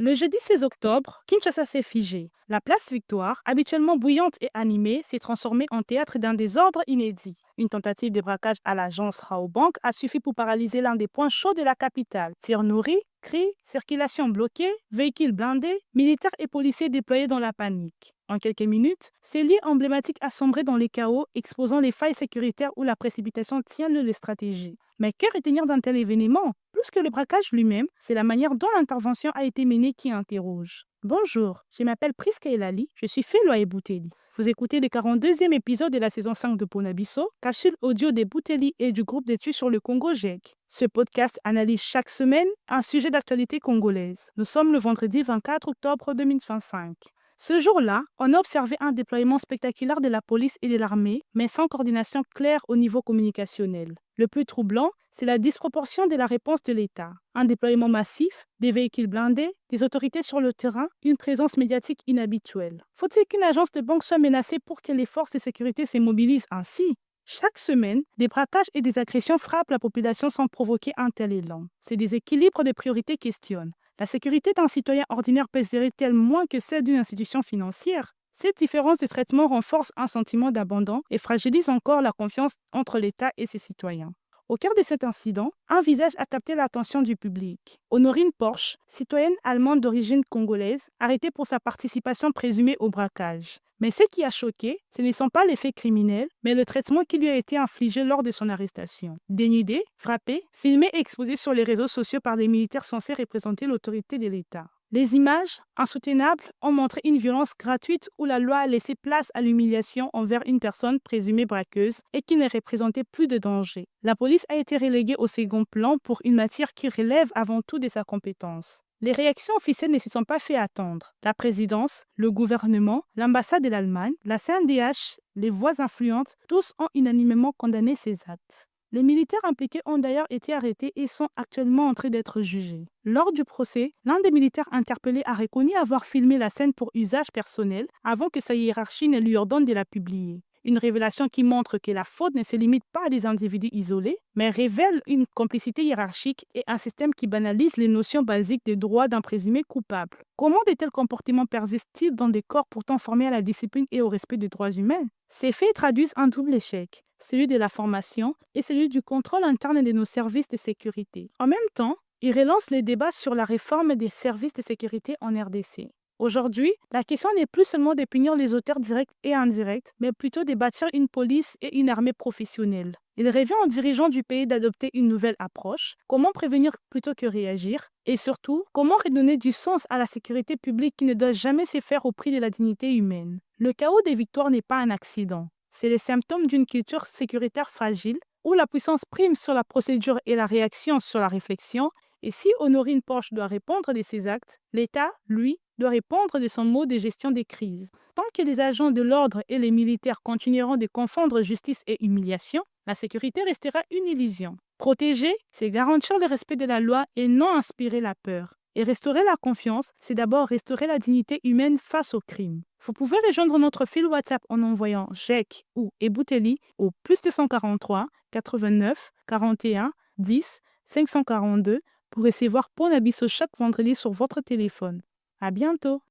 Le jeudi 16 octobre, Kinshasa s'est figé. La place Victoire, habituellement bouillante et animée, s'est transformée en théâtre d'un désordre inédit. Une tentative de braquage à l'agence Raobank a suffi pour paralyser l'un des points chauds de la capitale. Tirs nourris, cris, circulation bloquée, véhicules blindés, militaires et policiers déployés dans la panique. En quelques minutes, ces lieux emblématiques a sombré dans les chaos, exposant les failles sécuritaires où la précipitation tient les stratégies. Mais que retenir d'un tel événement? Plus que le braquage lui-même, c'est la manière dont l'intervention a été menée qui interroge. Bonjour, je m'appelle Priska Elali, je suis Féloye Bouteli. Vous écoutez le 42e épisode de la saison 5 de Ponabiso, capsule audio des Bouteli et du groupe d'études sur le Congo GEC. Ce podcast analyse chaque semaine un sujet d'actualité congolaise. Nous sommes le vendredi 24 octobre 2025. Ce jour-là, on a observé un déploiement spectaculaire de la police et de l'armée, mais sans coordination claire au niveau communicationnel. Le plus troublant, c'est la disproportion de la réponse de l'État. Un déploiement massif, des véhicules blindés, des autorités sur le terrain, une présence médiatique inhabituelle. Faut-il qu'une agence de banque soit menacée pour que les forces de sécurité se mobilisent ainsi? Chaque semaine, des braquages et des agressions frappent la population sans provoquer un tel élan. Ces déséquilibres de priorités questionnent. La sécurité d'un citoyen ordinaire pèserait-elle moins que celle d'une institution financière? Cette différence de traitement renforce un sentiment d'abandon et fragilise encore la confiance entre l'État et ses citoyens. Au cœur de cet incident, un visage a capté l'attention du public. Honorine Porsche, citoyenne allemande d'origine congolaise, arrêtée pour sa participation présumée au braquage. Mais ce qui a choqué, ce ne sont pas les faits criminels, mais le traitement qui lui a été infligé lors de son arrestation. Dénudée, frappée, filmée et exposée sur les réseaux sociaux par des militaires censés représenter l'autorité de l'État. Les images, insoutenables, ont montré une violence gratuite où la loi a laissé place à l'humiliation envers une personne présumée braqueuse et qui ne représentait plus de danger. La police a été reléguée au second plan pour une matière qui relève avant tout de sa compétence. Les réactions officielles ne se sont pas fait attendre. La présidence, le gouvernement, l'ambassade de l'Allemagne, la CNDH, les voix influentes, tous ont unanimement condamné ces actes. Les militaires impliqués ont d'ailleurs été arrêtés et sont actuellement en train d'être jugés. Lors du procès, l'un des militaires interpellés a reconnu avoir filmé la scène pour usage personnel avant que sa hiérarchie ne lui ordonne de la publier. Une révélation qui montre que la faute ne se limite pas à des individus isolés, mais révèle une complicité hiérarchique et un système qui banalise les notions basiques des droits d'un présumé coupable. Comment de tels comportements persistent-ils dans des corps pourtant formés à la discipline et au respect des droits humains? Ces faits traduisent un double échec, celui de la formation et celui du contrôle interne de nos services de sécurité. En même temps, ils relancent les débats sur la réforme des services de sécurité en RDC. Aujourd'hui, la question n'est plus seulement de punir les auteurs directs et indirects, mais plutôt de bâtir une police et une armée professionnelles. Il revient aux dirigeants du pays d'adopter une nouvelle approche, comment prévenir plutôt que réagir, et surtout, comment redonner du sens à la sécurité publique qui ne doit jamais se faire au prix de la dignité humaine. Le chaos des victoires n'est pas un accident, c'est le symptôme d'une culture sécuritaire fragile, où la puissance prime sur la procédure et la réaction sur la réflexion, et si Honorine Porsche doit répondre de ses actes, l'État, lui, doit répondre de son mode de gestion des crises. Tant que les agents de l'ordre et les militaires continueront de confondre justice et humiliation, la sécurité restera une illusion. Protéger, c'est garantir le respect de la loi et non inspirer la peur. Et restaurer la confiance, c'est d'abord restaurer la dignité humaine face au crime. Vous pouvez rejoindre notre fil WhatsApp en envoyant GEC ou Ebouteli au +243 89 41 10 542 pour recevoir Ponabiso chaque vendredi sur votre téléphone. À bientôt!